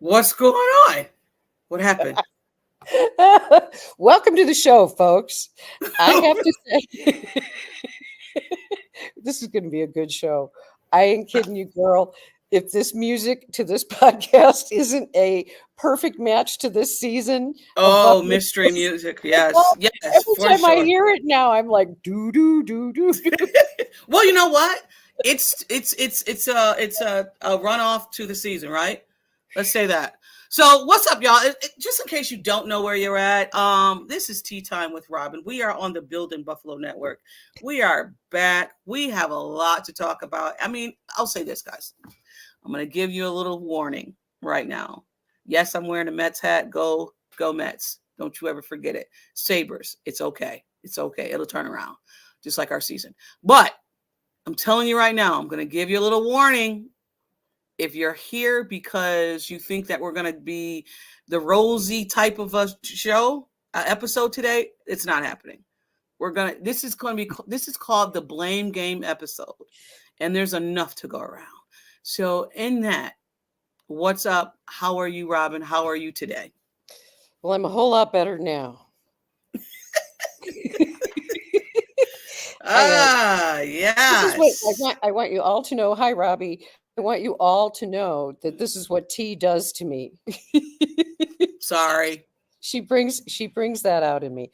What's going on? What happened? Welcome to the show, folks. I have to say, this is going to be a good show. I ain't kidding you, girl. If this music to this podcast isn't a perfect match to this season of Oh, Buffalo, mystery music. Yes, well, yes, every for time I sure. hear it now, I'm like, doo doo doo doo doo. Well, you know what? It's a runoff to the season, right? Let's say that. So, what's up, y'all? Just in case you don't know where you're at, this is Tea Time with Robyn. We are on the Building Buffalo Network. We are back. We have a lot to talk about. I mean, I'll say this, guys. I'm going to give you a little warning right now. Yes, I'm wearing a Mets hat. Go Mets. Don't you ever forget it. Sabres, it's okay. It's okay. It'll turn around, just like our season. But I'm telling you right now, I'm going to give you a little warning. If you're here because you think that we're going to be the rosy type of a show, episode today, it's not happening. This is called the blame game episode. And there's enough to go around. So in that, what's up? How are you, Robyn? How are you today? Well, I'm a whole lot better now. I am. This is what I Yes. want. I want you all to know. Hi, Robbie. I want you all to know that this is what tea does to me. Sorry. She brings that out in me.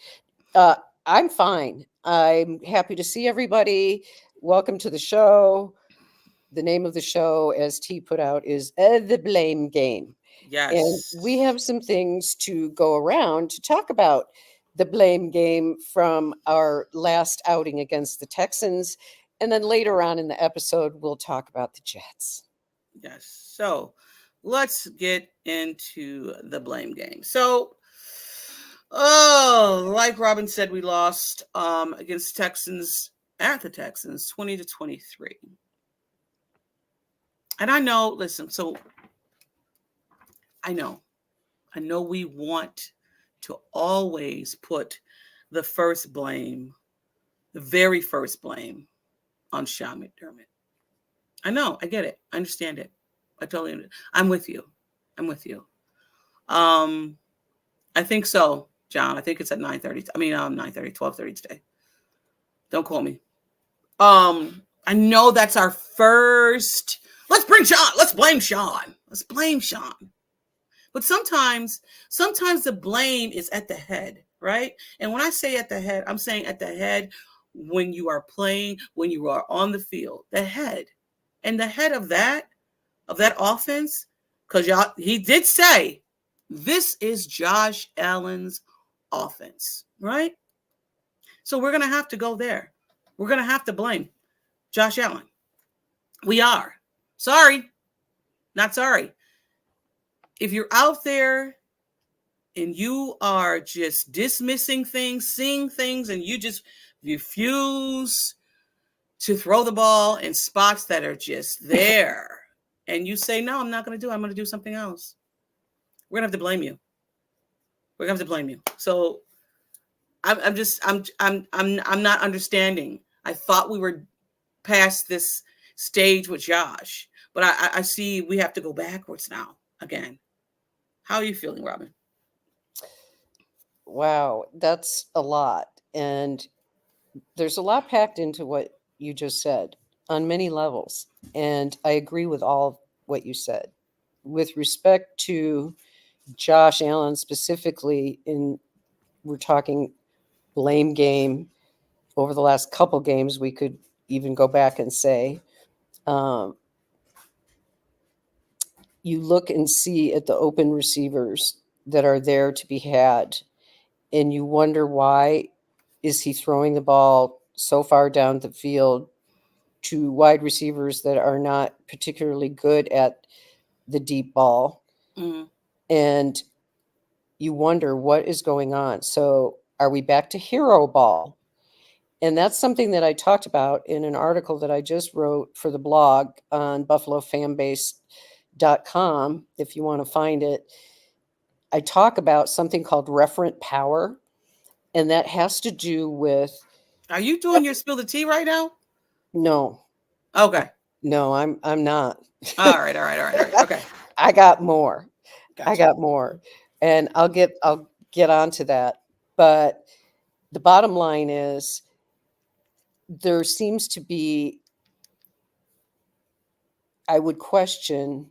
Uh, I'm fine. I'm happy to see everybody. Welcome to the show. The name of the show, as T put out, is The Blame Game. And we Yes. have some things to go around to talk about the blame game from our last outing against the Texans. And then later on in the episode, we'll talk about the Jets. Yes. So let's get into the blame game. So, oh, like Robyn said, we lost against Texans at the Texans 20-23. And I know, listen, so I know, we want to always put the first blame, the very first blame on Sean McDermott. I know, I get it. I understand it. I totally understand. I'm with you. I'm with you. Um, I think so, John. I think it's at 9:30. I mean, 9:30, 12:30 today. Don't call me. I know that's our first. Let's bring Sean. Let's blame Sean. Let's blame Sean. But sometimes the blame is at the head, right? And when I say at the head, I'm saying at the head when you are playing, when you are on the field, the head. And the head of that offense, because y'all he did say this is Josh Allen's offense, right? So we're gonna have to go there. We're gonna have to blame Josh Allen. We are. Sorry, not sorry. If you're out there and you are just dismissing things, seeing things, and you just refuse to throw the ball in spots that are just there, and you say, "No, I'm not going to do it. I'm going to do something else." We're going to have to blame you. We're going to have to blame you. So I'm not understanding. I thought we were past this stage with Josh, but I see we have to go backwards now again. How are you feeling, Robyn? Wow, that's a lot. And there's a lot packed into what you just said on many levels. And I agree with all of what you said. With respect to Josh Allen specifically, we're talking blame game over the last couple games, we could even go back and say, um, you look and see at the open receivers that are there to be had, and you wonder why is he throwing the ball so far down the field to wide receivers that are not particularly good at the deep ball. Mm-hmm. And you wonder what is going on. So are we back to hero ball? And that's something that I talked about in an article that I just wrote for the blog on buffalofanbase.com. If you want to find it, I talk about something called referent power. And that has to do with, Are you doing your spill the tea right now? no, Okay. no, I'm not. All right. Okay. I got more. I Gotcha. got more, and I'll get onto that. But the bottom line is there seems to be, I would question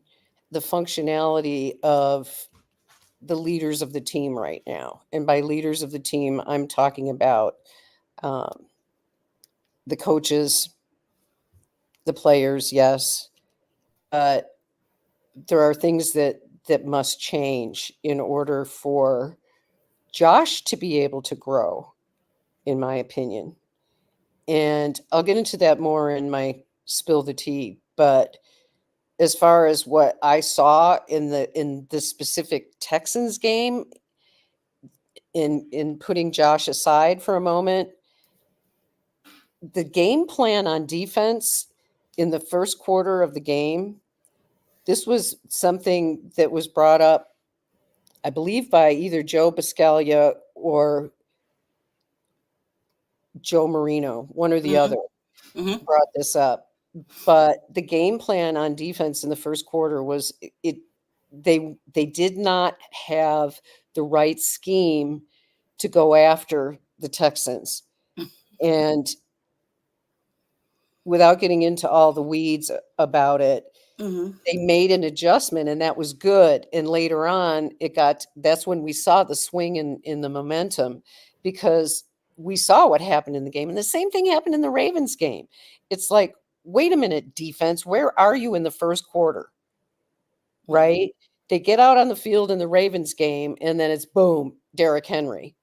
the functionality of the leaders of the team right now. And by leaders of the team, I'm talking about um, the coaches, the players, yes, but there are things that must change in order for Josh to be able to grow, in my opinion. And I'll get into that more in my spill the tea. But as far as what I saw in the specific Texans game, in putting Josh aside for a moment, the game plan on defense in the first quarter of the game, this was something that was brought up, I believe, by either Joe Biscaglia or Joe Marino, one or the Mm-hmm. other Mm-hmm. brought this up. But the game plan on defense in the first quarter was it they did not have the right scheme to go after the Texans. And without getting into all the weeds about it, Mm-hmm. they made an adjustment and that was good. And later on, that's when we saw the swing in the momentum, because we saw what happened in the game. And the same thing happened in the Ravens game. It's like, wait a minute, defense, where are you in the first quarter? Mm-hmm. Right? They get out on the field in the Ravens game, and then it's boom, Derrick Henry.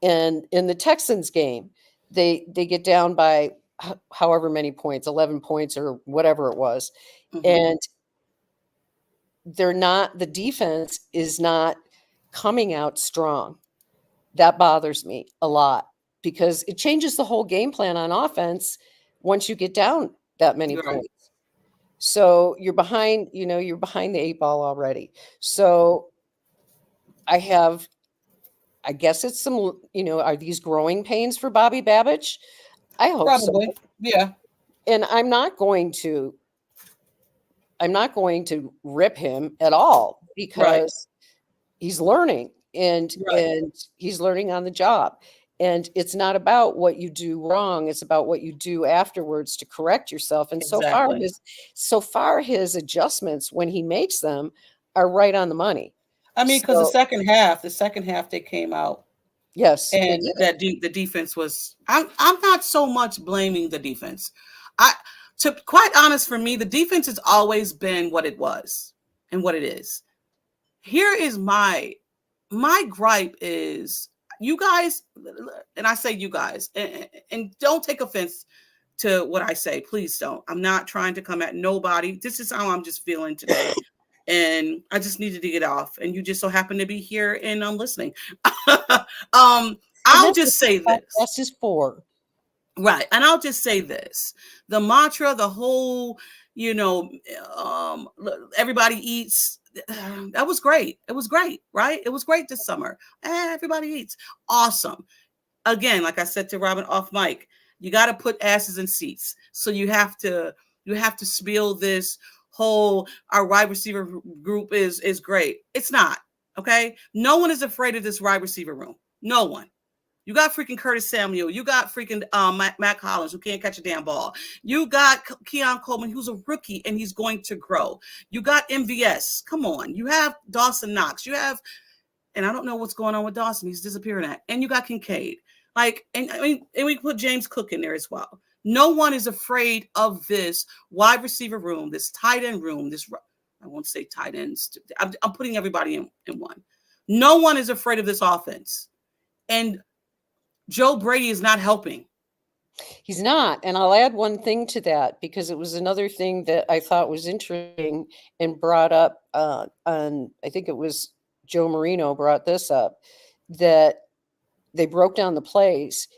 And in the Texans game, they get down by however many points, 11 points or whatever it was. Mm-hmm. And the defense is not coming out strong. That bothers me a lot because it changes the whole game plan on offense once you get down that many You're right. points. So you're behind the eight ball already. So I have, I guess it's some, are these growing pains for Bobby Babbage? I hope so. Probably. Yeah. And I'm not going to rip him at all, Right. because he's learning, and Right. and he's learning on the job. And it's not about what you do wrong, it's about what you do afterwards to correct yourself. And Exactly. so far his adjustments, when he makes them, are right on the money. I mean, because So the second half they came out yes, they and did. the defense was. I'm not so much blaming the defense. I To quite honest, for me, the defense has always been what it was and what it is. Here is my gripe is you guys, and I say you guys, and don't take offense to what I say. Please don't. I'm not trying to come at nobody. This is how I'm just feeling today. And I just needed to get off. And you just so happen to be here and I'm listening. And I'll that's what just say the this. podcast is for. Right. And I'll just say this. The mantra, the whole, you know, everybody eats. That was great. It was great, right? It was great this summer. Everybody eats. Awesome. Again, like I said to Robyn off mic, you got to put asses in seats. So you have to spill this whole our wide receiver group is great. It's not. Okay? No one is afraid of this wide receiver room. No one. You got freaking Curtis Samuel. You got freaking Matt Collins, who can't catch a damn ball. You got Keon Coleman, who's a rookie and he's going to grow. You got MVS. Come on. You have Dawson Knox. You have, and I don't know what's going on with Dawson. He's disappearing at. And you got Kincaid. Like, and I mean, and we put James Cook in there as well. No one is afraid of this wide receiver room, this tight end room. I won't say tight ends. I'm putting everybody in one. No one is afraid of this offense. And Joe Brady is not helping. He's not. And I'll add one thing to that, because it was another thing that I thought was interesting and brought up on, I think it was Joe Marino brought this up, that they broke down the plays,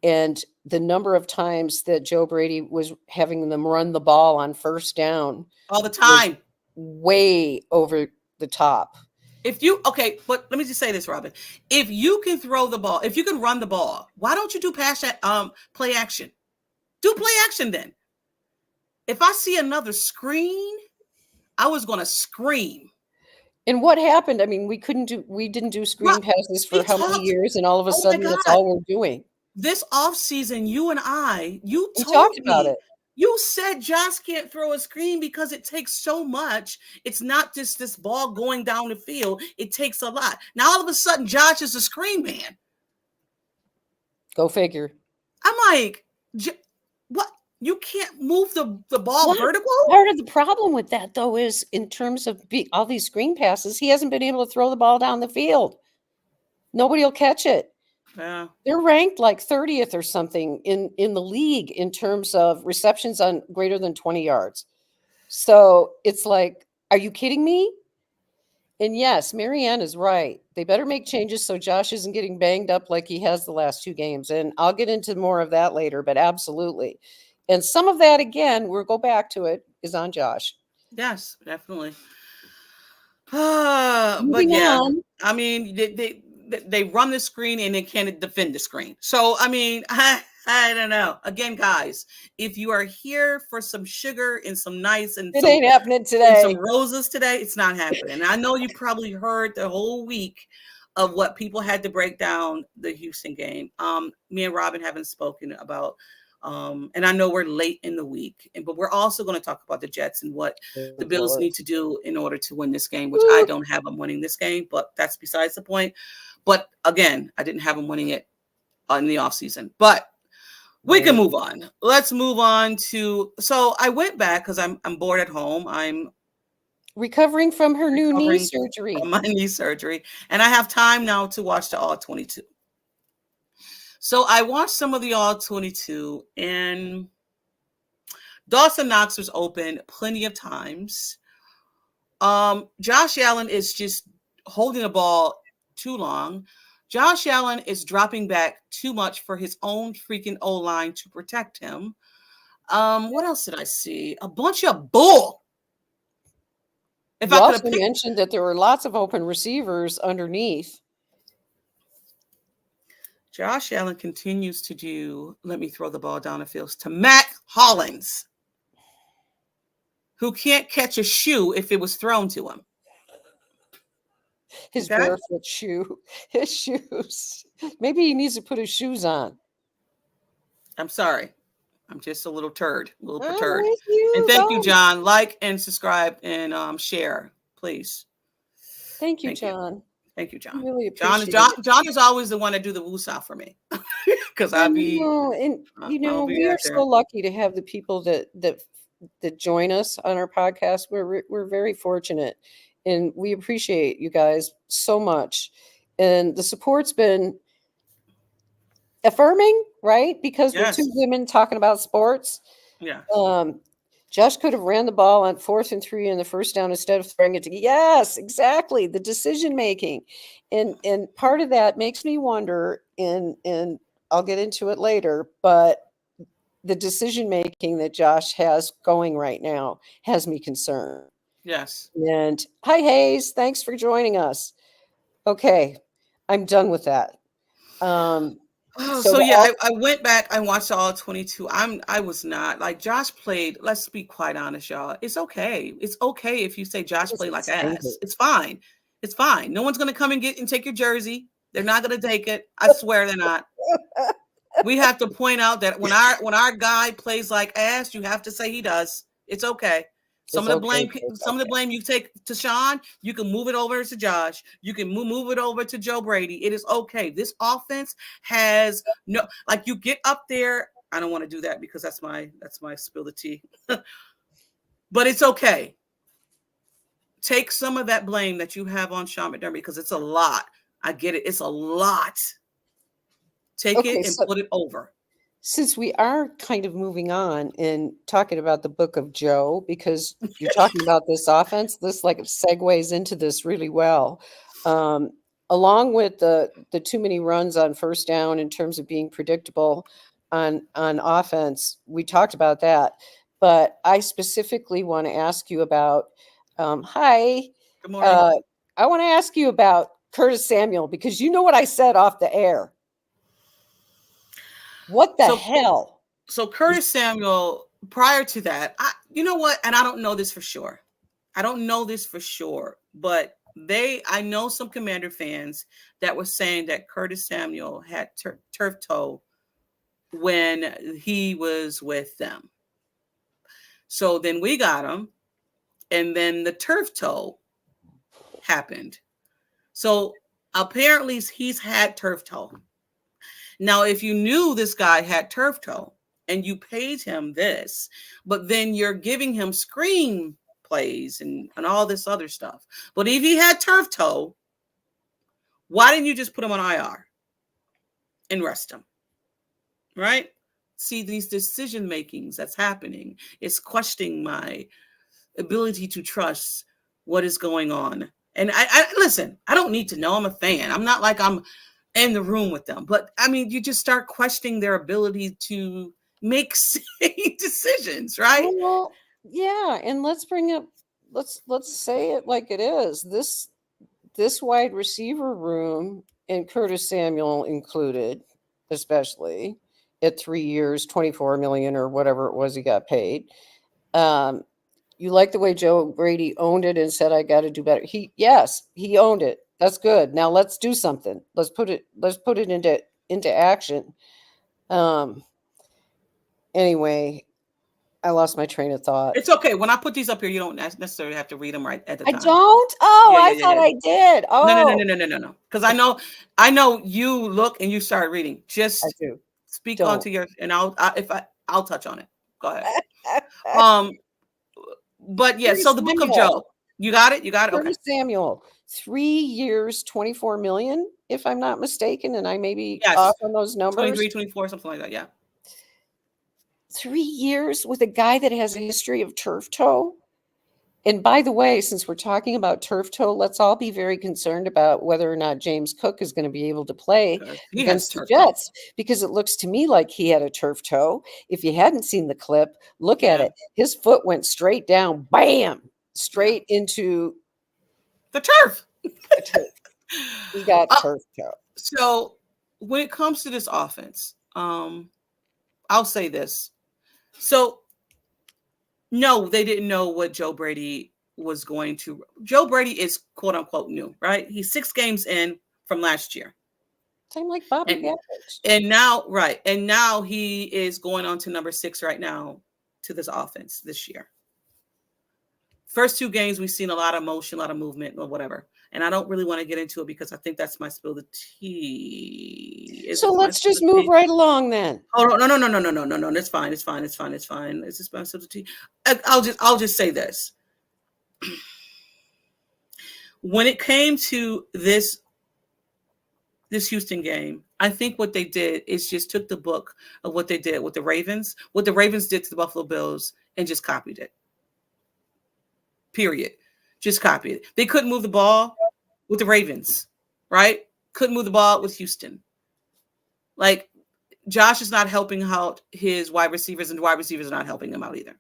and the number of times that Joe Brady was having them run the ball on first down All the was time. way over the top. If you okay, but let me just say this, Robyn. If you can throw the ball, if you can run the ball, why don't you do play action? Do play action then. If I see another screen, I was gonna scream. And what happened? I mean, we didn't do What screen passes we for how many talked. years, and all of a Oh my sudden that's God. all we're doing. This off season, you and I, you We told talked about me, it. you said Josh can't throw a screen because it takes so much. It's not just this ball going down the field. It takes a lot. Now all of a sudden, Josh is a screen man. Go figure. I'm like, what? You can't move the ball What? vertical? Part of the problem with that, though, is in terms of all these screen passes, he hasn't been able to throw the ball down the field. Nobody will catch it. Yeah. They're ranked like 30th or something in the league in terms of receptions on greater than 20 yards. So it's like, are you kidding me? And yes, Marianne is right. They better make changes so Josh isn't getting banged up like he has the last 2 games. And I'll get into more of that later, but absolutely. And some of that, again, we'll go back to it, is on Josh. Yes, definitely. But Moving yeah, on. I mean, they run the screen and they can't defend the screen. So I mean, I don't know. Again, guys, if you are here for some sugar and some nice It ain't happening and some today. roses today, it's not happening. And I know you probably heard the whole week of what people had to break down the Houston game. Me and Robyn haven't spoken about. And I know we're late in the week, but we're also going to talk about the Jets and what the Good Bills Lord. need to do in order to win this game, which I don't have them winning this game, but that's besides the point. But again, I didn't have them winning it in the offseason. But we can move on. Let's move on to. So I went back because I'm bored at home. I'm Recovering from her new knee recovering surgery. from my knee surgery, and I have time now to watch the All 22. So I watched some of the All 22, and Dawson Knox was open plenty of times. Josh Allen is just holding the ball too long. Josh Allen is dropping back too much for his own freaking O-line to protect him. What else did I see? A bunch of bull. If You I could have also picked, mentioned that there were lots of open receivers underneath. Josh Allen continues to do, let me throw the ball down the field to Mac Hollins, who can't catch a shoe if it was thrown to him. His Okay? barefoot shoe, his shoes. Maybe he needs to put his shoes on. I'm sorry. I'm just a little turd, a little I'm perturbed. with And you. thank you, Don't. John. Like and subscribe and share, please. Thank you, Thank you. John. Thank you, I John. really John is appreciate John. it. John is always the one to do the woosah for me, because I know, and I'll be we are out so there. lucky to have the people that join us on our podcast. We're very fortunate, and we appreciate you guys so much. And the support's been affirming, right? Because we're 2 Yes. women talking about sports. Yeah. Josh could have ran the ball on 4th and 3 in the first down instead of throwing it to. Yes, exactly. The decision making, and part of that makes me wonder. And I'll get into it later, but the decision making that Josh has going right now has me concerned. Yes. And hi, Hayes. Thanks for joining us. Okay, I'm done with that. Oh, So so the yeah, all I went back. I watched all 22. I was not like Josh played. Let's be quite honest, y'all. It's okay. It's okay if you say Josh played like ass. It's fine. It's fine. No one's gonna come and get and take your jersey. They're not gonna take it. I swear they're not. We have to point out that when our guy plays like ass, you have to say he does. It's okay. Some It's of the okay. blame, It's some of the okay. blame you take to Sean, you can move it over to Josh. You can move it over to Joe Brady. It is okay. This offense has no, like, you get up there. I don't want to do that because that's my spill the tea. But it's okay. Take some of that blame that you have on Sean McDermott because it's a lot. I get it. It's a lot. Take Okay, it and so put it over. since we are kind of moving on and talking about the book of Joe, because you're talking about this offense, this like segues into this really well. Um, Along with the too many runs on first down in terms of being predictable on offense, we talked about that. But I specifically want to ask you about hi. Good morning. Uh, I want to ask you about Curtis Samuel because you know what I said off the air. What the So hell? So Curtis Samuel, prior to that, you know what? And I don't know this for sure. I don't know this for sure, but I know some Commander fans that were saying that Curtis Samuel had turf toe when he was with them. So then we got him, and then the turf toe happened. So apparently he's had turf toe. Now, if you knew this guy had turf toe and you paid him this, but then you're giving him screen plays and all this other stuff. But if he had turf toe, why didn't you just put him on IR and rest him? Right? See, these decision makings that's happening is questioning my ability to trust what is going on. And I listen, I don't need to know. I'm a fan. I'm not like I'm in the room with them. But I mean, you just start questioning their ability to make decisions, right? Well, yeah, and let's say it like it is. This wide receiver room, and Curtis Samuel included, especially at 3 years, 24 million or whatever it was he got paid. You like the way Joe Brady owned it and said, I got to do better. Yes, he owned it. That's good. Now let's do something. Let's put it into action. Anyway, I lost my train of thought. It's okay. When I put these up here, you don't necessarily have to read them right at the I time. don't? Oh, Yeah, I yeah, yeah, thought yeah. I did. Oh, No. Because I know you look and you start reading. I Just do. speak Don't. onto your, and I'll touch on it. Go ahead. Um, but yeah. So Curtis the book of Samuel. Job. You got it. You got it. Okay. Curtis Samuel. 3 years, 24 million, if I'm not mistaken, and I may be Yes. off on those numbers. 23, 24, something like that. Yeah. 3 years with a guy that has a history of turf toe. And by the way, since we're talking about turf toe, let's all be very concerned about whether or not James Cook is going to be able to play He has against the turf toe. Jets, because it looks to me like he had a turf toe. If you hadn't seen the clip, look at Yeah. it. His foot went straight down, bam, straight into The turf. the turf. He got Uh, turf toe. so when it comes to this offense, I'll say this. So no, they didn't know what Joe Brady was going to. Joe Brady is quote unquote new, right? He's 6 games in from last year. Same like Bobby And Babbage. and now he is going on to number 6 right now to this offense this year. First 2 games we've seen a lot of motion, a lot of movement or whatever. And I don't really want to get into it because I think that's my spill the tea. So let's just move right along then. Oh no. It's fine. It's just my spill the tea. I'll just say this. When it came to this Houston game, I think what they did is just took the book of what they did with the Ravens, what the Ravens did to the Buffalo Bills, and just copied it. Period. Just copied it. They couldn't move the ball with the Ravens, right? Couldn't move the ball with Houston. Like, Josh is not helping out his wide receivers, and the wide receivers are not helping him out either.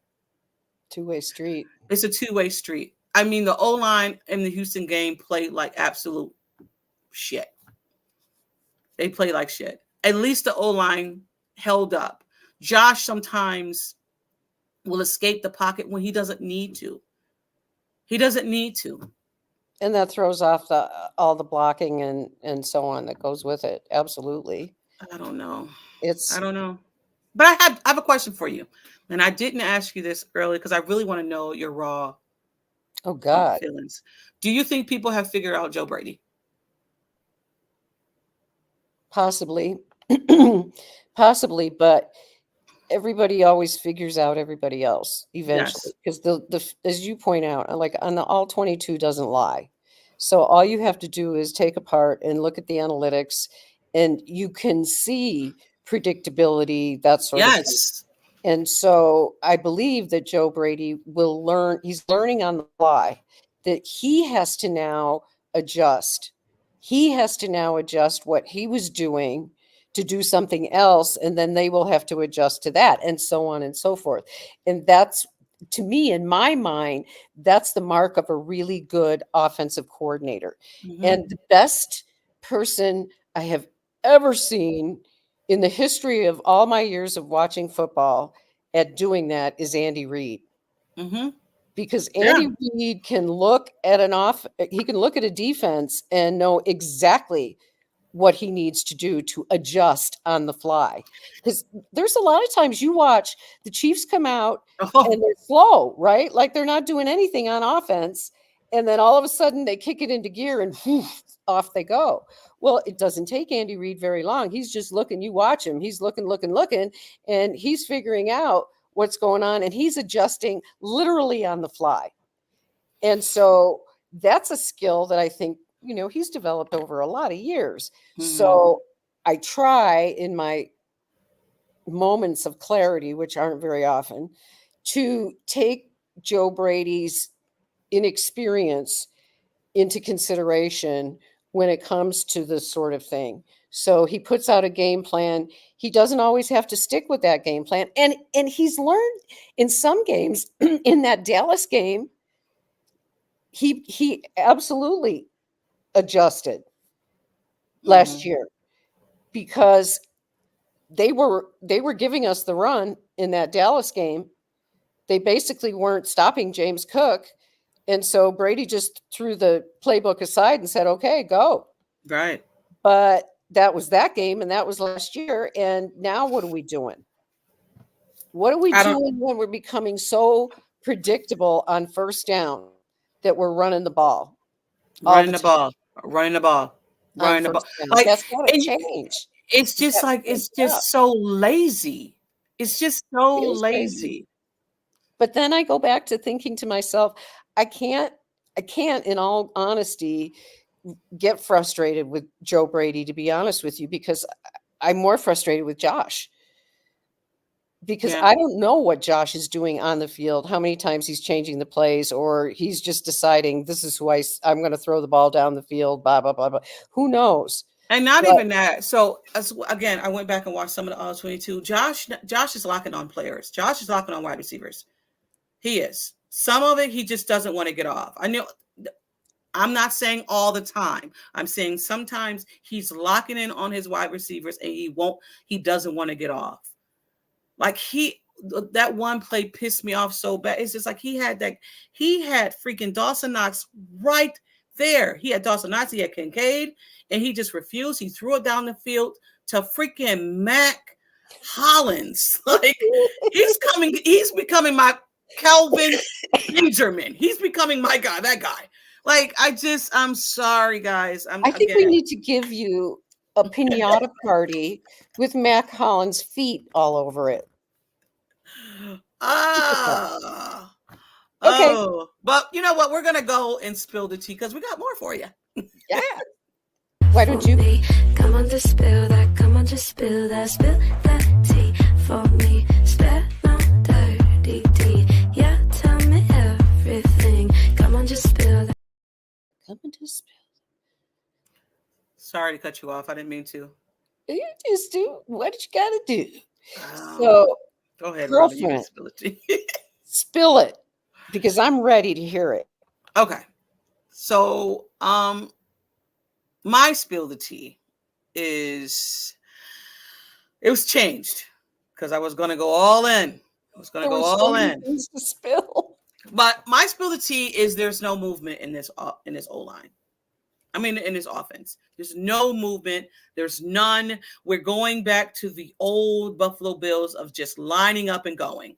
Two-way street. It's a two-way street. I mean, the O-line in the Houston game played like absolute shit. They played like shit. At least the O-line held up. Josh sometimes will escape the pocket when he doesn't need to. He doesn't need to. And that throws off all the blocking and so on that goes with it. Absolutely. I don't know. It's I don't know. But I have a question for you. And I didn't ask you this earlier because I really want to know your raw oh God. feelings. Do you think people have figured out Joe Brady? Possibly. Possibly, but everybody always figures out everybody else eventually. Yes. Because the as you point out, like on the all 22 doesn't lie. So all you have to do is take apart and look at the analytics, and you can see predictability, that sort of thing. Yes. And so I believe that Joe Brady will learn, he's learning on the fly that he has to now adjust. He has to now adjust what he was doing to do something else, and then they will have to adjust to that, and so on and so forth. And that's, to me, in my mind, that's the mark of a really good offensive coordinator. Mm-hmm. And the best person I have ever seen in the history of all my years of watching football at doing that is Andy Reid. Mm-hmm. because Yeah. Andy Reid can look at he can look at a defense and know exactly what he needs to do to adjust on the fly. Because there's a lot of times you watch the Chiefs come out Oh, and they're slow, right? Like they're not doing anything on offense. And then all of a sudden they kick it into gear and whoosh, off they go. Well, it doesn't take Andy Reid very long. He's just looking, you watch him, he's looking, and he's figuring out what's going on and he's adjusting literally on the fly. And so that's a skill that I think, he's developed over a lot of years. mhm. So I try in my moments of clarity, which aren't very often, to take Joe Brady's inexperience into consideration when it comes to this sort of thing. So he puts out a game plan. He doesn't always have to stick with that game plan. And he's learned in some games, in that Dallas game, he absolutely adjusted last Mhm. year because they were giving us the run in that Dallas game. They basically weren't stopping James Cook. And so Brady just threw the playbook aside and said, okay, go. Right. But that was that game and that was last year. And now what are we doing? What are we I don't doing when we're becoming so predictable on first down that we're running the ball all running the the time ball, running the ball, on running the ball. first down? Like, That's got to and change. it's It's just got to like change it's it up. just so lazy. It's just so It is lazy. lazy. But then I go back to thinking to myself, I can't, in all honesty, get frustrated with Joe Brady, to be honest with you, because I'm more frustrated with Josh. Because Yeah. I don't know what Josh is doing on the field, how many times he's changing the plays, or he's just deciding this is who I'm going to throw the ball down the field, blah, blah, blah, blah. Who knows? And not But even that. So again, I went back and watched some of the all 22. Josh is locking on players. Josh is locking on wide receivers. He is. Some of it he just doesn't want to get off. I know I'm not saying all the time. I'm saying sometimes he's locking in on his wide receivers and he doesn't want to get off. Like that one play pissed me off so bad. It's just like he had freaking Dawson Knox right there. He had Dawson Knox, he had Kincaid, and he just refused. He threw it down the field to freaking Mac Hollins. Like he's becoming my Calvin Benjamin. He's becoming my guy, that guy. Like I'm sorry, guys. I'm I think we again. need to give you a pinata party with Mac Hollins' feet all over it. Ah. Okay. Oh, but you know what? We're gonna go and spill the tea because we got more for you. Yeah. Why don't you? Me. Come on, just spill that. Come on, just spill that. Spill that tea for me. Spill no dirty tea. Yeah, tell me everything. Come on, just spill that. Come on, just spill. Sorry to cut you off. I didn't mean to. You just do what you got to do. Um, So, Go ahead, Robyn. You can girlfriend, spill the tea. spill it because I'm ready to hear it. Okay. So, my spill the tea is it was changed because I was gonna go all in. I was gonna There go were so all many in. things to spill. But my spill the tea is there's no movement in this O line. I mean, in this offense, there's no movement. There's none. We're going back to the old Buffalo Bills of just lining up and going.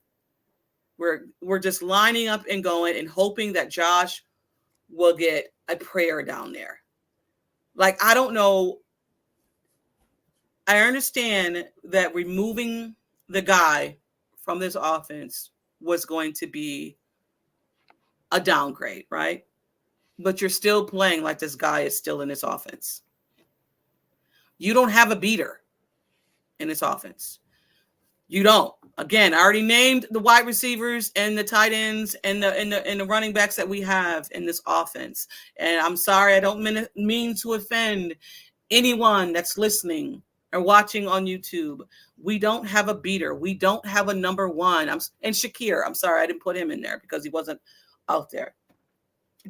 We're just lining up and going and hoping that Josh will get a prayer down there. Like I don't know. I understand that removing the guy from this offense was going to be a downgrade, right? But you're still playing like this guy is still in this offense. You don't have a beater in this offense. You don't. Again, I already named the wide receivers and the tight ends and the running backs that we have in this offense. And I'm sorry, I don't mean to offend anyone that's listening or watching on YouTube. We don't have a beater. We don't have a number one. And Shakir, I'm sorry, I didn't put him in there because he wasn't out there.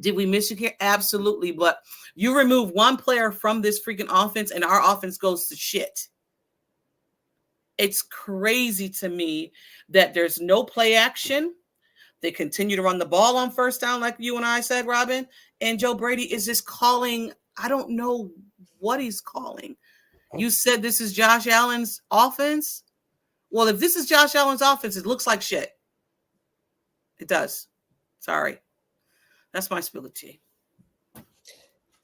Did we miss Shakir? Absolutely. But you remove one player from this freaking offense and our offense goes to shit. It's crazy to me that there's no play action. They continue to run the ball on first down, like you and I said, Robyn. And Joe Brady is just calling. I don't know what he's calling. You said this is Josh Allen's offense. Well, if this is Josh Allen's offense, it looks like shit. It does. Sorry. That's my spill of tea.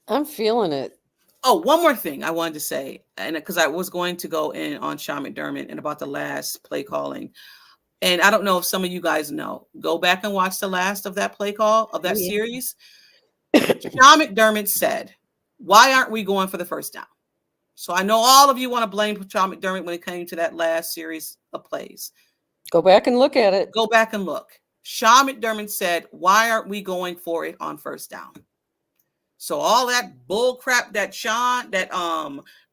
I'm feeling it. Oh, one more thing I wanted to say, and because I was going to go in on Sean McDermott and about the last play calling. And I don't know if some of you guys know. Go back and watch the last of that play call of that series. Sean McDermott said, "Why aren't we going for the first down?" So I know all of you want to blame Sean McDermott when it came to that last series of plays. Go back and look at it. Go back and look. Sean McDermott said, "Why aren't we going for it on first down?" So all that bull crap that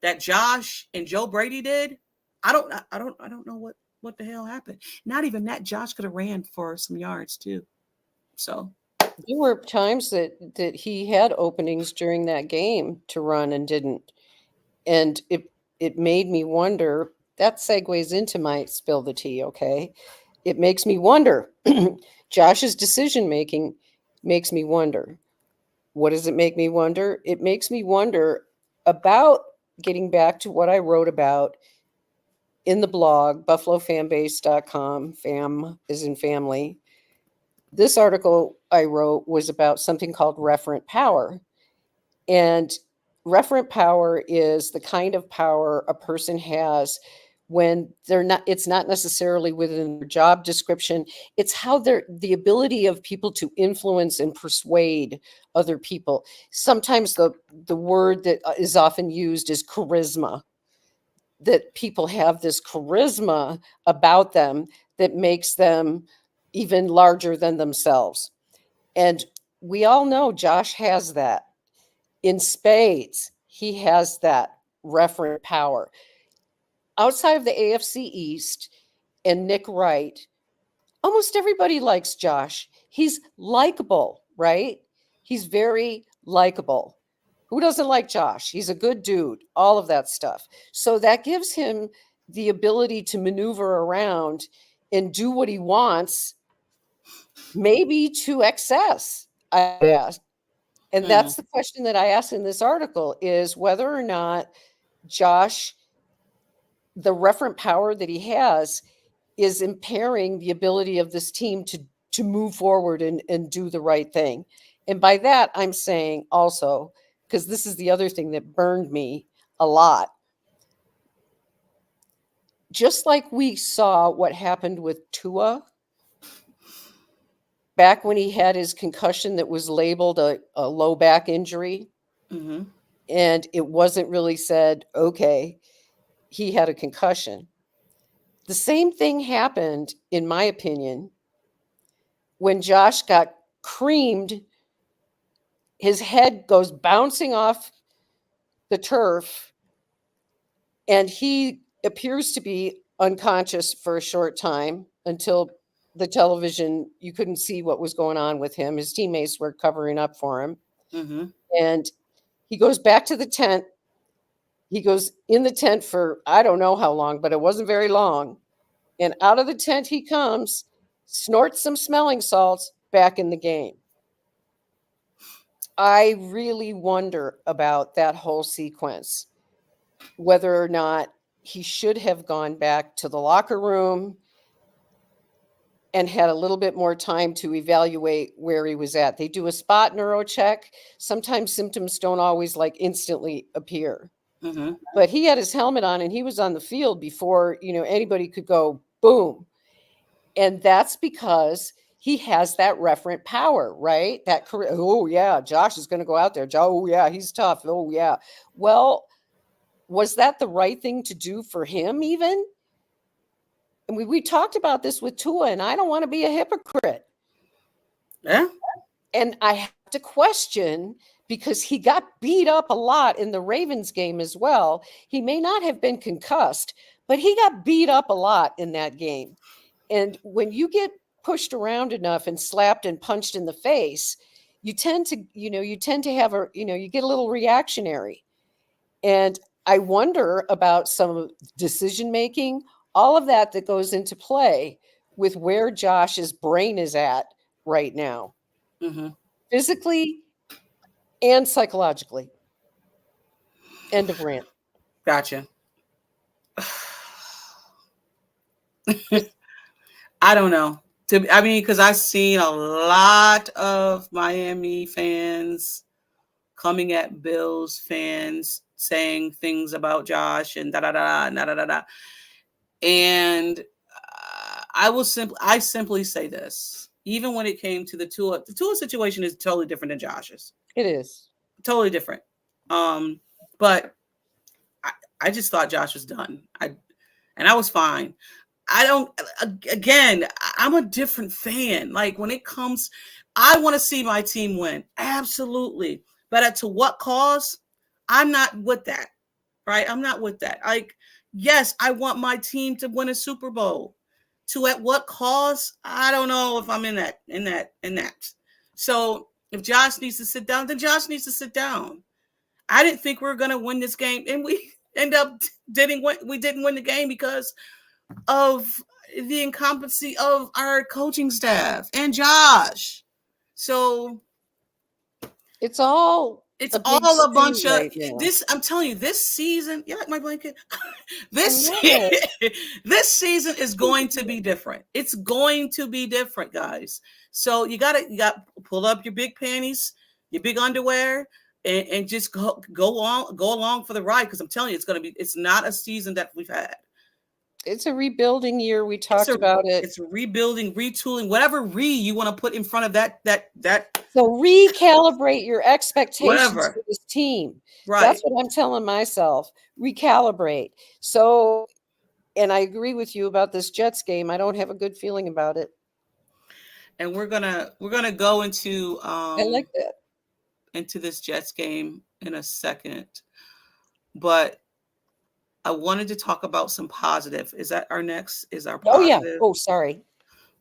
that Josh and Joe Brady did, I don't know what the hell happened. Not even that. Josh could have ran for some yards too. So there were times that he had openings during that game to run and didn't. And it made me wonder. That segues into my spill the tea, okay? It makes me wonder. Josh's decision making makes me wonder. What does it make me wonder? It makes me wonder about getting back to what I wrote about in the blog, buffalofanbase.com, fam is in family. This article I wrote was about something called referent power. And referent power is the kind of power a person has when it's not necessarily within their job description. It's how the ability of people to influence and persuade other people. Sometimes the word that is often used is charisma, that people have this charisma about them that makes them even larger than themselves. And we all know Josh has that. In spades, he has that referent power. Outside of the AFC East and Nick Wright, almost everybody likes Josh. He's likable, right? He's very likable. Who doesn't like Josh? He's a good dude, all of that stuff. So that gives him the ability to maneuver around and do what he wants, maybe to excess, I ask. And that's the question that I asked in this article, is whether or not Josh, the referent power that he has, is impairing the ability of this team to move forward and do the right thing. And by that, I'm saying also, because this is the other thing that burned me a lot, just like we saw what happened with Tua back when he had his concussion that was labeled a low back injury, and it wasn't really said, okay, he had a concussion. The same thing happened, in my opinion, when Josh got creamed. His head goes bouncing off the turf, and he appears to be unconscious for a short time until the television, you couldn't see what was going on with him. His teammates were covering up for him. And he goes back to the tent. He goes in the tent for, I don't know how long, but it wasn't very long. And out of the tent he comes, snorts some smelling salts, back in the game. I really wonder about that whole sequence, whether or not he should have gone back to the locker room and had a little bit more time to evaluate where he was at. They do a spot neuro check. Sometimes symptoms don't always instantly appear. But he had his helmet on and he was on the field before, anybody could go boom. And that's because he has that referent power, right? That career. Oh yeah, Josh is going to go out there. Oh yeah, he's tough. Oh yeah. Well, was that the right thing to do for him even? And we talked about this with Tua, and I don't want to be a hypocrite. Yeah. And I have to question, because he got beat up a lot in the Ravens game as well. He may not have been concussed, but he got beat up a lot in that game. And when you get pushed around enough and slapped and punched in the face, you tend to have you get a little reactionary. And I wonder about some decision making, all of that goes into play with where Josh's brain is at right now, Hmm. physically and psychologically. End of rant. Gotcha. I don't know. I mean, because I've seen a lot of Miami fans coming at Bills fans saying things about Josh and da da da da da da da. And I simply say this. Even when it came to the Tua situation is totally different than Josh's. It is. Totally different. But I, I just thought Josh was done. I was fine. I don't, again, I'm a different fan. Like when it comes, I want to see my team win. Absolutely. But to what cause? I'm not with that. Right? I'm not with that. Like, yes, I want my team to win a Super Bowl. To at what cause? I don't know if I'm in that. So if Josh needs to sit down, then Josh needs to sit down. I didn't think we were gonna win this game, and we end up didn't win. We didn't win the game because of the incompetency of our coaching staff and Josh. So It's all it's a big all a stew bunch of right now. this. I'm telling you, this season, you like my blanket? this I love it. this season is going to be different. It's going to be different, guys. So you got to pull up your big panties, your big underwear, and just go along for the ride. Because I'm telling you, it's not a season that we've had. It's a rebuilding year. We talked about it. It's rebuilding, retooling, whatever you want to put in front of that. So recalibrate your expectations Whatever. for this team. Right. That's what I'm telling myself. Recalibrate. So, and I agree with you about this Jets game. I don't have a good feeling about it. And we're gonna go into I like that. into this Jets game in a second, but I wanted to talk about some positive. Is that our next? Is our positive? Oh yeah. Oh, sorry.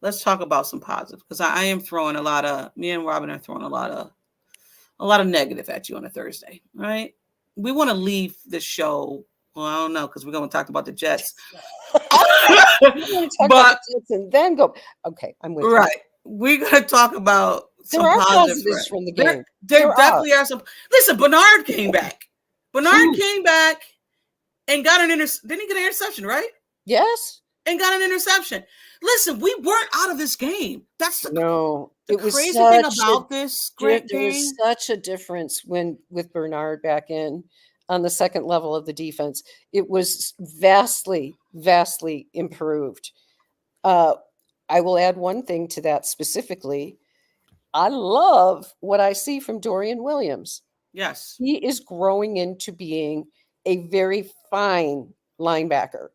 Let's talk about some positive because I am throwing me and Robyn are throwing a lot of negative at you on a Thursday, right? We want to leave the show. Well, I don't know because we're going to talk about the Jets. We're going to talk about the Jets and then go. Okay, I'm with you. Right. We're going to talk about There some are positive positives from the game. There definitely are some. Listen, Bernard came back. Bernard came back and got didn't he get an interception, right? Yes. And got an interception. Listen, we weren't out of this game. That's the crazy thing about this great game. There was such a difference with Bernard back in on the second level of the defense. It was vastly, vastly improved. I will add one thing to that specifically. I love what I see from Dorian Williams. Yes. He is growing into being a very fine linebacker.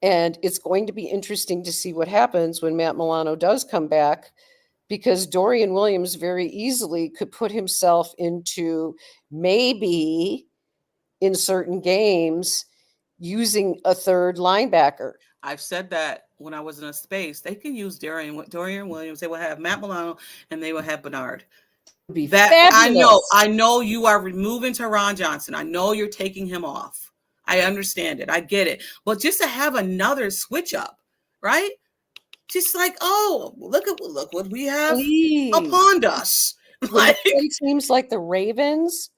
And it's going to be interesting to see what happens when Matt Milano does come back, because Dorian Williams very easily could put himself into maybe in certain games using a third linebacker. I've said that when I was in a space, they can use Dorian Williams. They will have Matt Milano and they will have Bernard. Be fabulous. I know you are removing Teron Johnson. I know you're taking him off. I understand it. I get it. But just to have another switch up, right? Just like, oh, look what we have upon us. Like teams like the Ravens.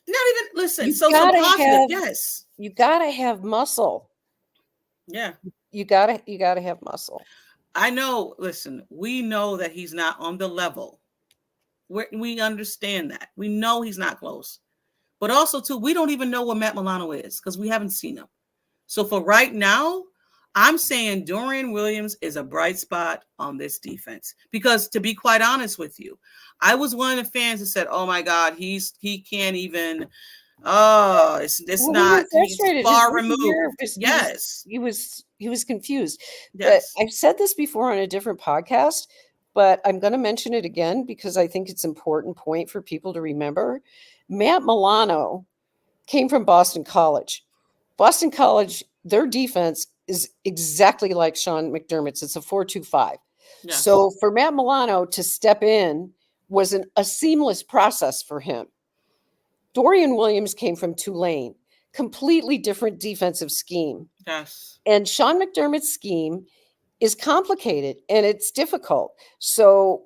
Not even listen. So some positive, yes. You gotta have muscle. Yeah. You gotta have muscle. I know. Listen, we know that he's not on the level. We understand that. We know he's not close. But also, too, we don't even know what Matt Milano is because we haven't seen him. So for right now, I'm saying Dorian Williams is a bright spot on this defense. Because to be quite honest with you, I was one of the fans that said, "Oh my God, he can't even. Oh, it's not. He's far removed." Yes, he was confused. Yes, but I've said this before on a different podcast, but I'm going to mention it again because I think it's an important point for people to remember. Matt Milano came from Boston College. Boston College, their defense is exactly like Sean McDermott's. It's a 4-2-5. Yes. So for Matt Milano to step in was a seamless process for him. Dorian Williams came from Tulane, completely different defensive scheme. Yes. And Sean McDermott's scheme is complicated and it's difficult. So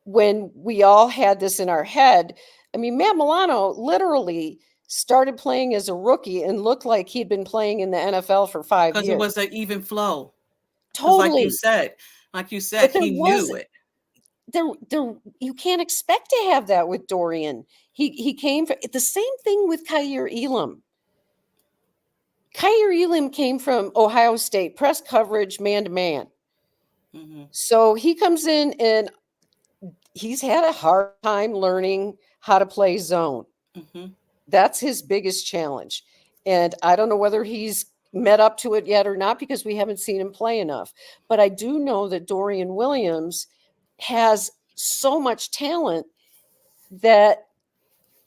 when we all had this in our head, I mean, Matt Milano literally started playing as a rookie and looked like he'd been playing in the NFL for 5 Because it years. was an even flow. Because Totally. like you said, But he knew it. there you can't expect to have that with Dorian. He came for the same thing with Kyer Elam. Kyer Elam came from Ohio State, press coverage, man to man. So he comes in and he's had a hard time learning how to play zone. That's his biggest challenge. And I don't know whether he's met up to it yet or not because we haven't seen him play enough. But I do know that Dorian Williams has so much talent that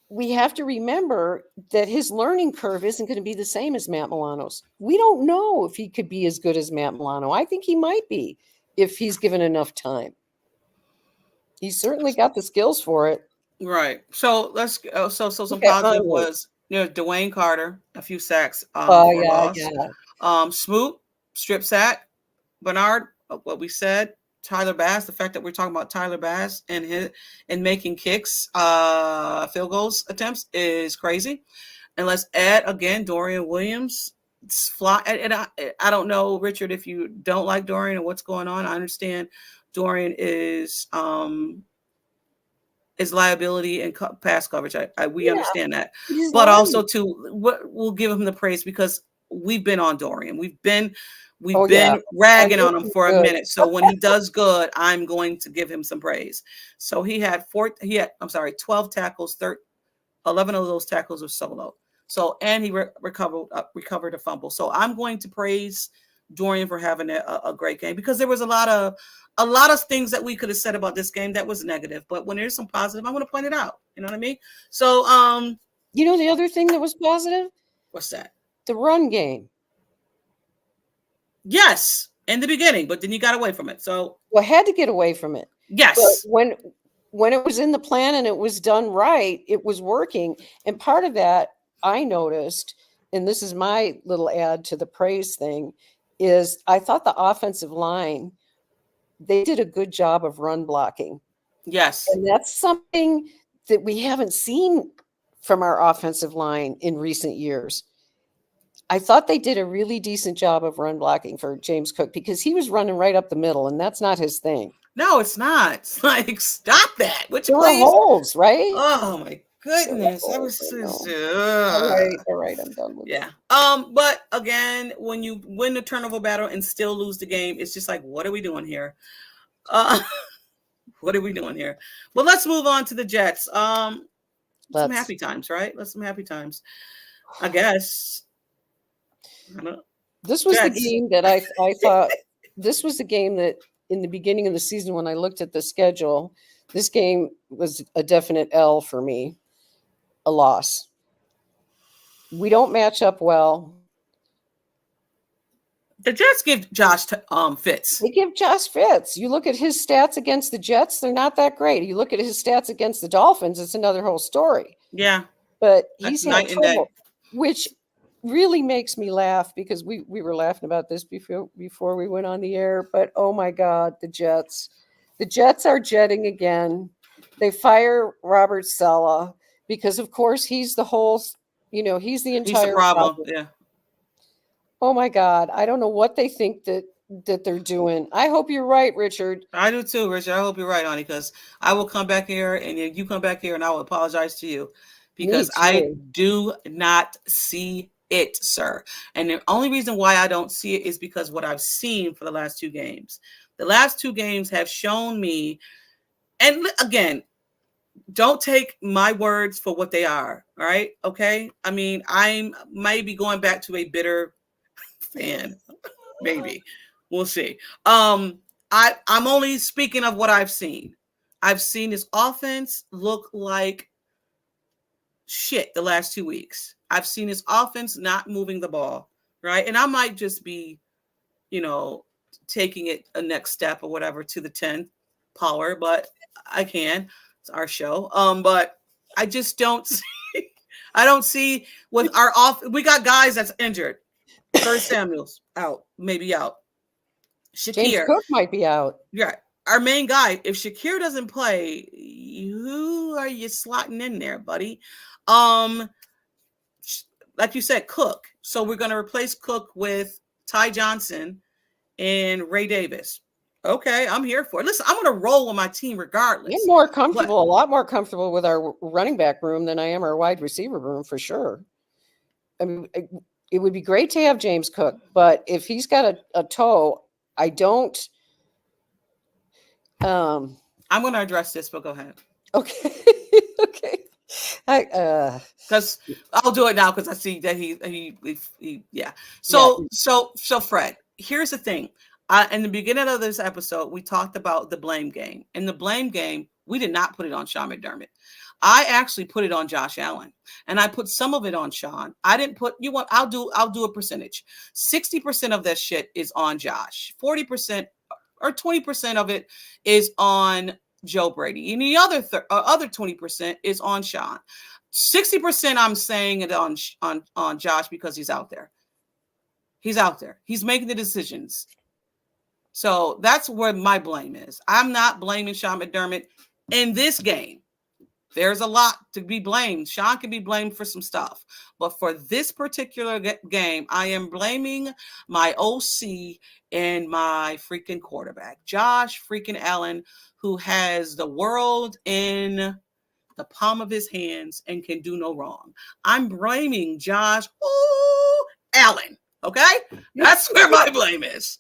we have to remember that his learning curve isn't going to be the same as Matt Milano's. We don't know if he could be as good as Matt Milano. I think he might be if he's given enough time. He's certainly got the skills for it. Right. So let's so some Okay, positive onward. was Dwayne Carter, a few sacks Oh for yeah, loss. yeah. Smoot, strip sack. Bernard, what we said. Tyler Bass, the fact that we're talking about Tyler Bass and making kicks, field goals attempts is crazy. And let's add again Dorian Williams. Fly, and I don't know, Richard, if you don't like Dorian and what's going on. I understand Dorian is liability and pass coverage. We understand that, but also too, we'll give him the praise because we've been on Dorian. We've been ragging on him for a minute. So when he does good, I'm going to give him some praise. So he had 12 tackles, 11 of those tackles were solo. So, and he recovered a fumble. So I'm going to praise Dorian for having a great game because there was a lot of things that we could have said about this game that was negative, but when there's some positive, I want to point it out. You know what I mean? So, the other thing that was positive? What's that? The run game. Yes, in the beginning, but then you got away from it. So, I had to get away from it. Yes. But when it was in the plan and it was done right, it was working. And part of that I noticed, and this is my little add to the praise thing, is I thought the offensive line, they did a good job of run blocking. Yes. And that's something that we haven't seen from our offensive line in recent years. I thought they did a really decent job of run blocking for James Cook because he was running right up the middle, and that's not his thing. No, it's not. It's like, stop that. There were holes, right? Oh my goodness. That was all right, I'm done with it. But again, when you win the turnover battle and still lose the game, it's just like, what are we doing here? What are we doing here? Well, let's move on to the Jets. Some happy times, right? Some happy times, I guess. This was Jets. The game that I thought this was the game that in the beginning of the season when I looked at the schedule, this game was a definite L for me, a loss. We don't match up well. The Jets give Josh fits. They give Josh fits. You look at his stats against the Jets, they're not that great. You look at his stats against the Dolphins, it's another whole story. Yeah. But he's had trouble, which really makes me laugh because we were laughing about this before we went on the air. But oh my God, the Jets are jetting again. They fire Robert Saleh because of course he's the whole, he's the entire he's the problem. Yeah. Oh my God, I don't know what they think that they're doing. I hope you're right, Richard. I do too, Richard. I hope you're right, honey, because I will come back here and you come back here and I will apologize to you because I do not see it, sir. And the only reason why I don't see it is because what I've seen for the last 2 games. The last 2 games have shown me, and again, don't take my words for what they are. All right. Okay. I mean, I'm maybe going back to a bitter fan. Maybe. We'll see. I'm only speaking of what I've seen. I've seen this offense look like shit the last 2 weeks. I've seen his offense not moving the ball, right? And I might just be, taking it a next step or whatever to the 10th power, but I can. It's our show. But I just don't see, I don't see with our we got guys that's injured. Curtis Samuel's out, maybe out. James Shakir, Cook might be out. yeah, our main guy. If Shakir doesn't play, who are you slotting in there, buddy? Um, like you said, Cook. So we're going to replace Cook with Ty Johnson and Ray Davis. Okay, I'm here for it. Listen, I'm going to roll with my team I'm regardless. more But comfortable, a lot more comfortable with our running back room than I am our wide receiver room for sure. I mean, it would be great to have James Cook, but if he's got a toe, I don't. I'm going to address this, but go ahead. Okay, okay. Because I'll do it now because I see that he yeah. Yeah. So Fred, here's the thing. In the beginning of this episode, we talked about the blame game. In the blame game, we did not put it on Sean McDermott. I actually put it on Josh Allen, and I put some of it on Sean. I didn't put you want. I'll do a percentage. 60% of that shit is on Josh. 40% or 20% of it is on Joe Brady, and the other 20% is on Sean. 60% I'm saying it on Josh because he's out there. He's out there. He's making the decisions. So that's where my blame is. I'm not blaming Sean McDermott in this game. There's a lot to be blamed. Sean can be blamed for some stuff. But for this particular game, I am blaming my OC and my freaking quarterback, Josh freaking Allen, who has the world in the palm of his hands and can do no wrong. I'm blaming Josh Allen. Okay? That's where my blame is.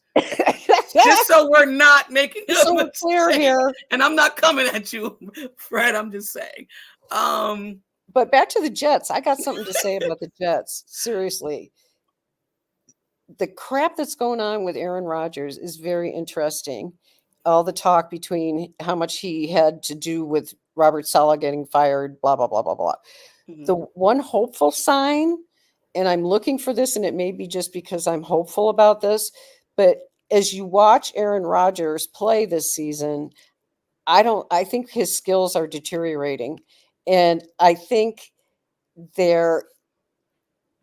Just so we're not making a so we're clear here. And I'm not coming at you, Fred. I'm just saying. But back to the Jets. I got something to say about the Jets. Seriously. The crap that's going on with Aaron Rodgers is very interesting. All the talk between how much he had to do with Robert Saleh getting fired, blah, blah, blah, blah, blah. Mm-hmm. The one hopeful sign, and I'm looking for this, and it may be just because I'm hopeful about this, but as you watch Aaron Rodgers play this season, I think his skills are deteriorating. And I think they're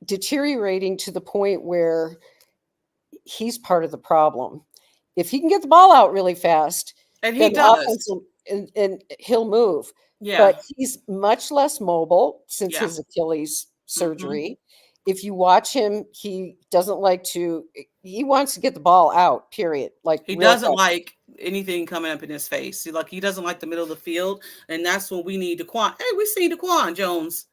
deteriorating to the point where he's part of the problem. If he can get the ball out really fast, and he does, and he'll move. Yeah. But he's much less mobile since his Achilles surgery. Mm-hmm. If you watch him, he doesn't like to. He wants to get the ball out. Period. Like he doesn't like anything coming up in his face. He doesn't like the middle of the field, and that's when we need Daquan. Hey, we see Daquan Jones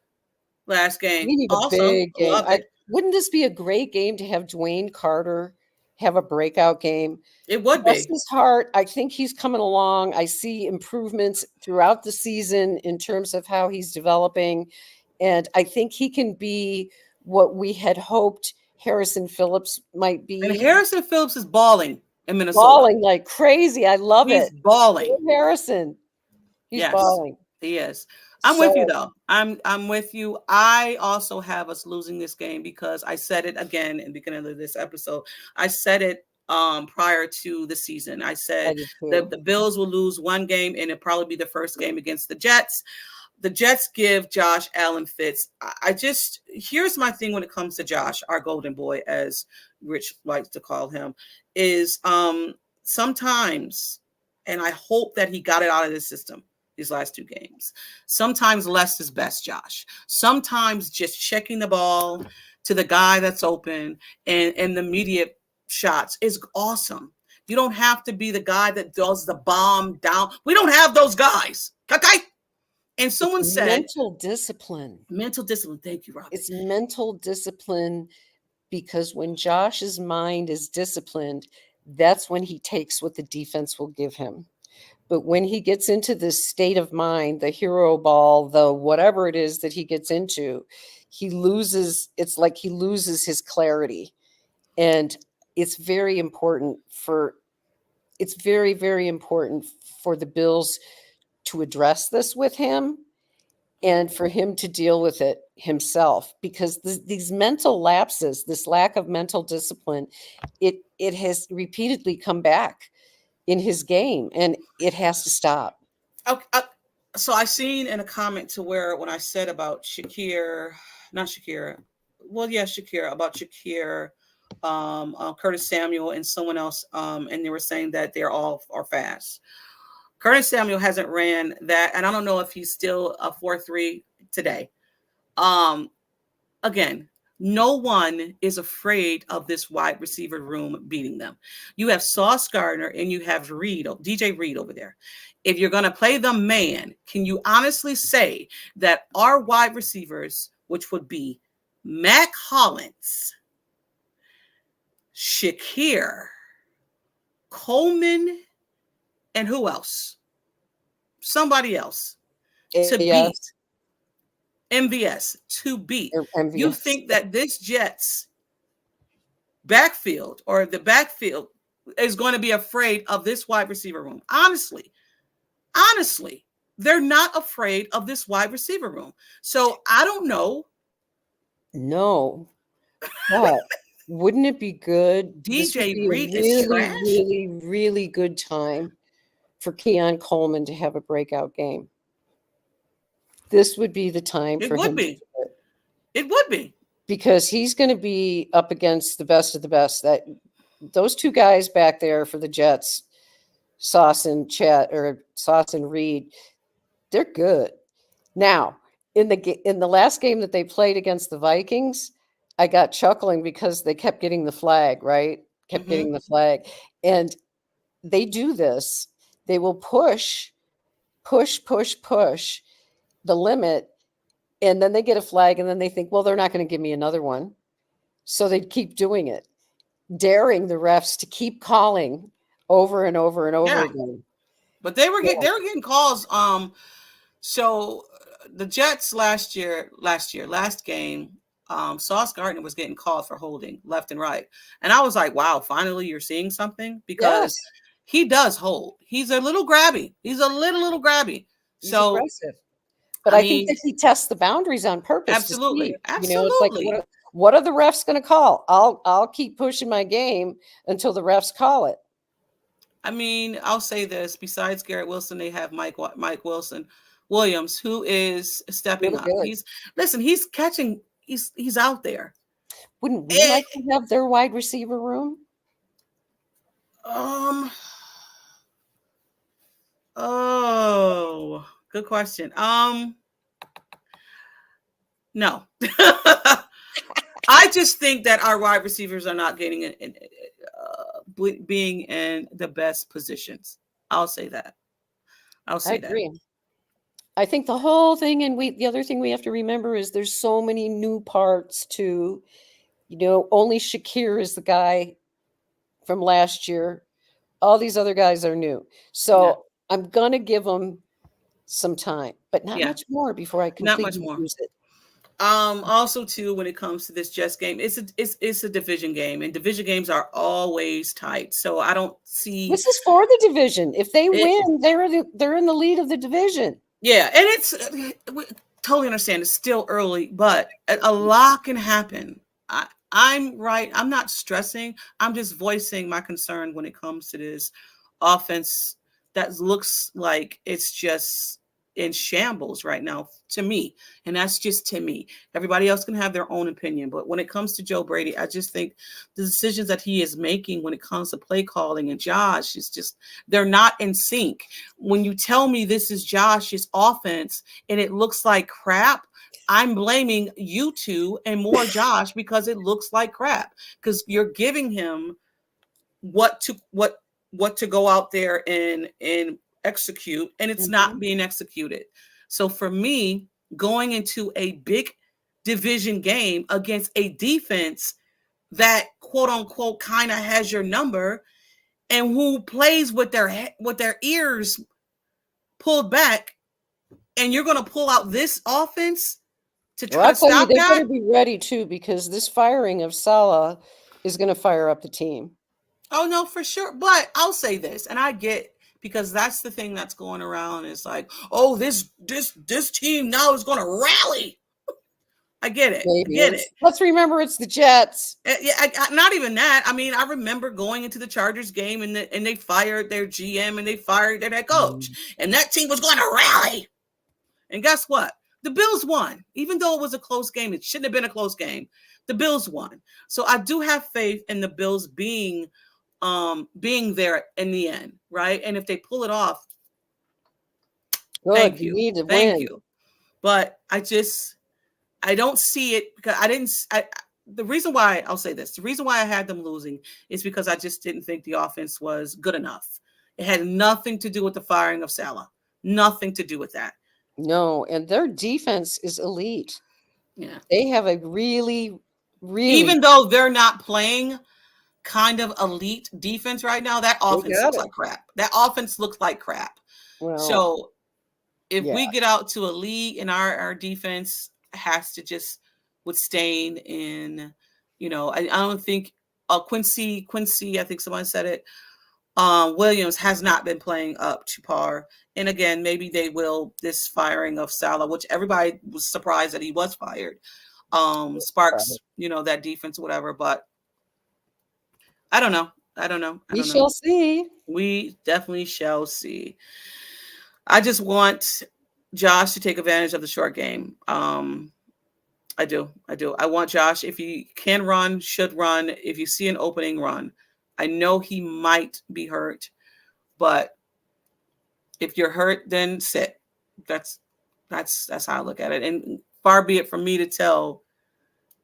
last game. We need a big game. Wouldn't this be a great game to have Dwayne Carter have a breakout game? It would Bless be. his heart. I think he's coming along. I see improvements throughout the season in terms of how he's developing, and I think he can be what we had hoped Harrison Phillips might be. And Harrison Phillips is balling in Minnesota. Balling like crazy. I love it. He's balling. Harrison. He's balling. He is. I'm with you though. I'm with you. I also have us losing this game because I said it again in the beginning of this episode. I said it prior to the season. I said the Bills will lose one game and it'll probably be the first game against the Jets. The Jets give Josh Allen fits. Here's my thing when it comes to Josh, our golden boy, as Rich likes to call him, is sometimes, and I hope that he got it out of the system these last two games. Sometimes less is best, Josh. Sometimes just checking the ball to the guy that's open and the immediate shots is awesome. You don't have to be the guy that does the bomb down. We don't have those guys. Okay? And someone said mental discipline. Mental discipline. Thank you, Robyn. It's mental discipline because when Josh's mind is disciplined, that's when he takes what the defense will give him. But when he gets into this state of mind, the hero ball, the whatever it is that he gets into, it's like he loses his clarity. And it's very, very important for the Bills to address this with him and for him to deal with it himself, because these mental lapses, this lack of mental discipline, it has repeatedly come back in his game and it has to stop. Okay. So I seen in a comment to where when I said about Shakir about Shakir Curtis Samuel and someone else, and they were saying that they're all are fast. Curtis Samuel hasn't ran that, and I don't know if he's still a 4.3 today. Um, Again, no one is afraid of this wide receiver room beating them. You have Sauce Gardner and you have Reed, DJ Reed over there. If you're going to play the man, can you honestly say that our wide receivers, which would be Mac Hollins, Shakir, Coleman, and who else? Somebody else to Yes. beat MVS to beat. MVS. You think that this Jets backfield or the backfield is going to be afraid of this wide receiver room? Honestly, they're not afraid of this wide receiver room. So I don't know. No, but wouldn't it be good? This would DJ be a Reed is really, trash. really, really good time for Keon Coleman to have a breakout game. This would be the time It for would him. be. It would be. Because he's going to be up against the best of the best. That those two guys back there for the Jets, Sauce and Reed, they're good. Now, in the last game that they played against the Vikings, I got chuckling because they kept getting the flag, right? Kept getting the flag. And they do this. They will push the limit, and then they get a flag, and then they think, well, they're not going to give me another one. So they keep doing it, daring the refs to keep calling over and over and over again. But they were getting calls. So the Jets last game, Sauce Gardner was getting called for holding left and right. And I was like, wow, finally you're seeing something, because he does hold. He's a little grabby. He's a little grabby. He's so aggressive. But I think that he tests the boundaries on purpose. Absolutely. To see. Absolutely. It's like, what are the refs going to call? I'll keep pushing my game until the refs call it. I mean, I'll say this. Besides Garrett Wilson, they have Mike Williams, who is stepping up. He's catching. He's out there. Wouldn't we like to have their wide receiver room? Oh, good question. No. I just think that our wide receivers are not getting being in the best positions. I'll say that. I agree. I think the whole thing, and the other thing we have to remember is there's so many new parts to, only Shakir is the guy from last year. All these other guys are new. So I'm going to give them some time, but not much more before I completely lose it. Also too, when it comes to this Jets game, it's a division game, and division games are always tight. So I don't see. This is for the division. If they win, they're in the lead of the division. Yeah, and we totally understand it's still early, but a lot can happen. I'm right. I'm not stressing. I'm just voicing my concern when it comes to this offense that looks like it's just in shambles right now to me. And that's just to me. Everybody else can have their own opinion. But when it comes to Joe Brady, I just think the decisions that he is making when it comes to play calling and Josh is just, they're not in sync. When you tell me this is Josh's offense and it looks like crap, I'm blaming you two and more Josh because it looks like crap, because you're giving him what to go out there and execute, and it's not being executed. So for me, going into a big division game against a defense that quote unquote kind of has your number and who plays with their ears pulled back, and you're going to pull out this offense to try to stop they're that. Going to be ready too, because this firing of Salah is going to fire up the team. Oh no, for sure. But I'll say this, and I get, because that's the thing that's going around. Is like, oh, this team now is going to rally. I get it. Maybe. Let's remember it's the Jets. Yeah, not even that. I mean, I remember going into the Chargers game and they fired their GM and they fired their head coach, and that team was going to rally. And guess what? the Bills won. Even though it was a close game, it shouldn't have been a close game. The Bills won. So I do have faith in the Bills being there in the end, right? And if they pull it off, Good. thank You you. need to Thank win. you. But I don't see it because the reason why I'll say this, the reason why I had them losing is because I just didn't think the offense was good enough. It had nothing to do with the firing of Salah. Nothing to do with that. No, and their defense is elite. Yeah. They have a really, really Even though they're not playing kind of elite defense right now, that offense got looks it. like crap. That offense looks like crap. well. So if Yeah. we get out to elite and our defense has to just withstand in, I don't think Quincy, I think someone said it. Williams has not been playing up to par. And again, maybe they will this firing of Salah, which everybody was surprised that he was fired. Sparks, that defense, whatever. But I don't know. We shall see. We definitely shall see. I just want Josh to take advantage of the short game. I do. I want Josh, if he can run, should run. If you see an opening, run. I know he might be hurt, but if you're hurt, then sit. That's how I look at it. And far be it from me to tell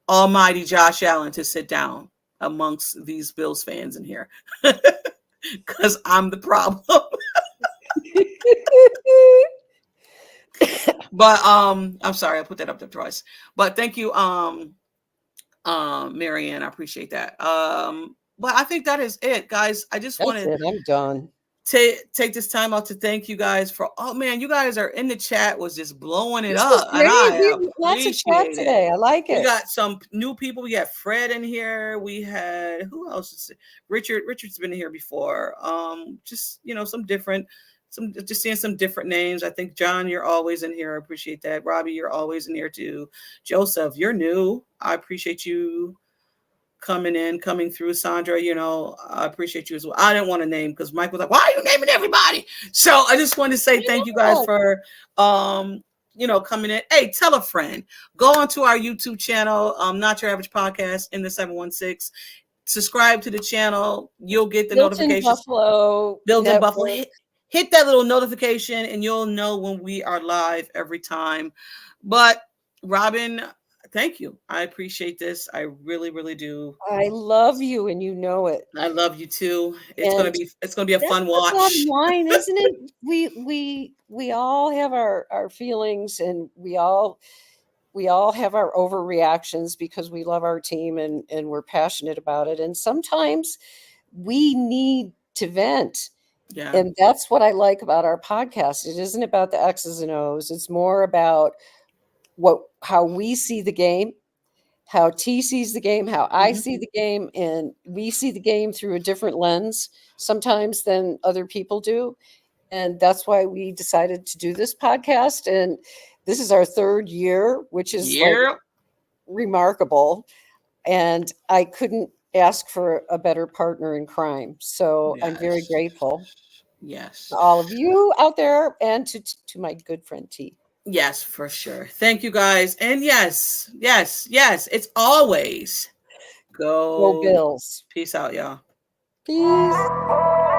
almighty Josh Allen to sit down amongst these Bills fans in here. Because I'm the problem. But I'm sorry, I put that up there twice. But thank you, Marianne. I appreciate that. But I think that is it, guys. I just want to I'm done. Take this time out to thank you guys for. Oh man, you guys are in the chat was just blowing it This was up, great. and I We had lots of chat appreciate today. it. I like We it. got some new people. We got Fred in here. We had who else? Is it? Richard. Richard's been here before. Just just seeing some different names. I think John, you're always in here. I appreciate that. Robbie, you're always in here too. Joseph, you're new. I appreciate you coming through. Sandra, I appreciate you as well. I didn't want to name because Mike was like, why are you naming everybody? So I just want to say thank you guys for coming in. Hey, tell a friend. Go onto our YouTube channel, Not Your Average Podcast in the 716. Subscribe to the channel. You'll get the notifications. Built-in Buffalo. Hit that little notification and you'll know when we are live every time. But Robyn, thank you. I appreciate this. I really, really do. I love you, and you know it. I love you too. It's gonna be a fun watch. Bottom line, isn't it? We all have our feelings, and we all have our overreactions because we love our team and we're passionate about it. And sometimes we need to vent. Yeah. And that's what I like about our podcast. It isn't about the X's and O's. It's more about how we see the game, how T sees the game, how I see the game, and we see the game through a different lens sometimes than other people do. And that's why we decided to do this podcast. And this is our third year, which is like remarkable. And I couldn't ask for a better partner in crime. So I'm very grateful. Yes. To all of you out there and to my good friend T. Yes, for sure. Thank you guys. And yes, it's always go Bills. Peace out, y'all. Peace.